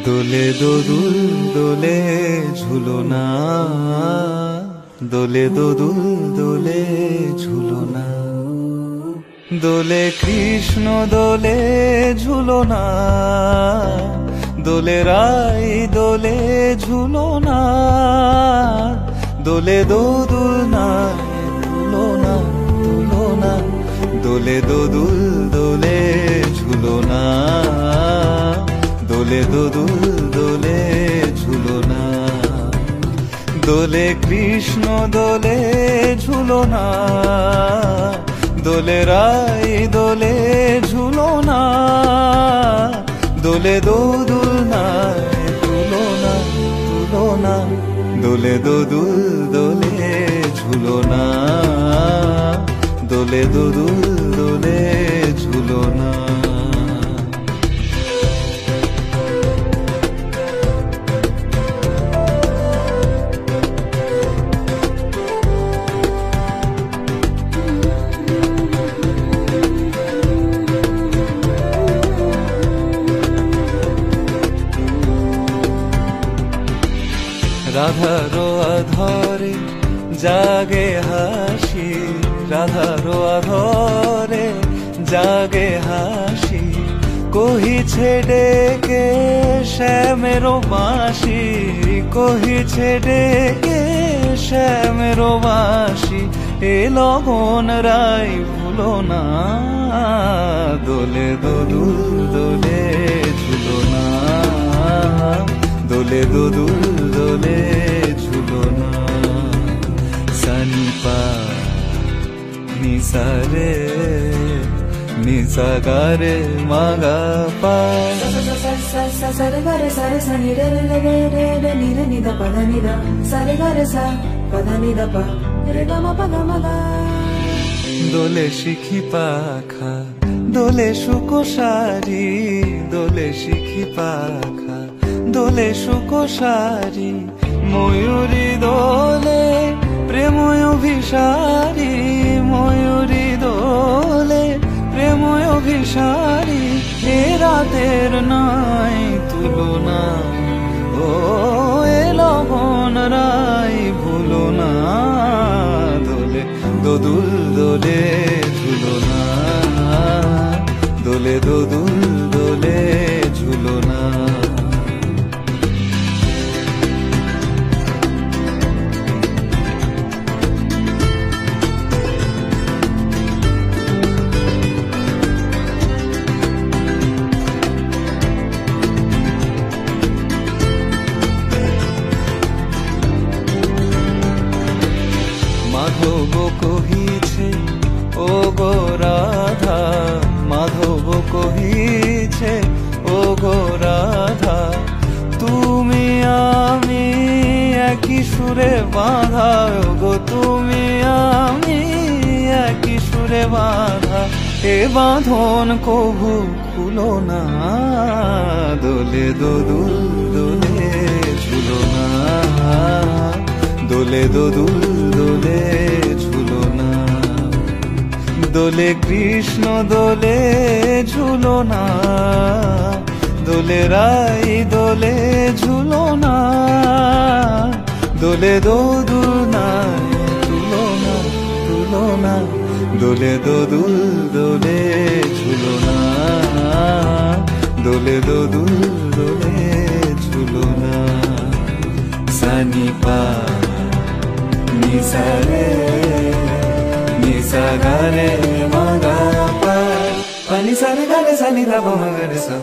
দোলে দোদুল দোলে ঝুলনা, দোলে দোদুল দোলে ঝুলনা, দোলে কৃষ্ণ দোলে ঝুলনা, দোলে রাই দোলে ঝুলনা, দোলে দোদুল না ঝুলনা ঝুলনা, দোলে দোদুল দোলে ঝুলনা, দোলে দোদুল দোলে ঝুলনা, দোলে কৃষ্ণ দোলে ঝুলনা, দোলে রাই দোলে ঝুলনা, দোলে দোদুল না ঝুলনা ঝুলনা, দোলে দোদুল দোলে ঝুলনা, দোলে দোদুল দোলে ঝুলনা। রাধারো আধরে জাগে হাসি, রাধারো আধরে জাগে হাসি, কহিছে ডেকে শ্যামেরো বাঁশি, কহিছে ডেকে শ্যামেরো বাঁশি, এ লগন রাই ভুলো না, দোলে দোদুল দোলে ঝুলনা, দোলে দোদুল দোলে ঝুলনা, সানি পা নিসা রে নিসা গা রে মা গা পা, sa re ga re sa re sa ni re re re re re ni re ni da pa da ni da, sa re ga re sa pa da ni da pa re ga ma pa ga ma ga। দোলে শিখি পাখা দোলে সুকোসারি, দোলে শিখি পাখা দোলে সুকোসারি, ময়ূরী দোলে প্রেময় অভিসারী, ময়ূরী দোলে প্রেময় অভিসারী, এ রাতের নাই তুলনা, ও এ লগন রাই ভুলো না, দোলে দোদুল দোলে ঝুলনা, দোলে দোদুল দোলে ঝুলনা। মাধব কহিছে ও গো রাধা, মাধব কহিছে ও গো রাধা, তুমি আমি একই সুরে বাঁধা, ও গো তুমি আমি একই সুরে বাঁধা, এ বাঁধন কভু খুলো না, দোলে দোদুল দোলে ঝুলনা, দোলে দোদুল দোলে ঝুলনা, দোলে কৃষ্ণ দোলে ঝুলনা, দোলে রাই দোলে ঝুলনা, দোলে দোদুল না ঝুলনা ঝুলনা, দোলে দোদুল দোলে ঝুলনা, দোলে দোদুল দোলে ঝুলনা, সানি পা নিসা রে নিসা গা রে মা গা পা, পা নিসা রে গা রে সা নি ধা পা মা গা রে সা।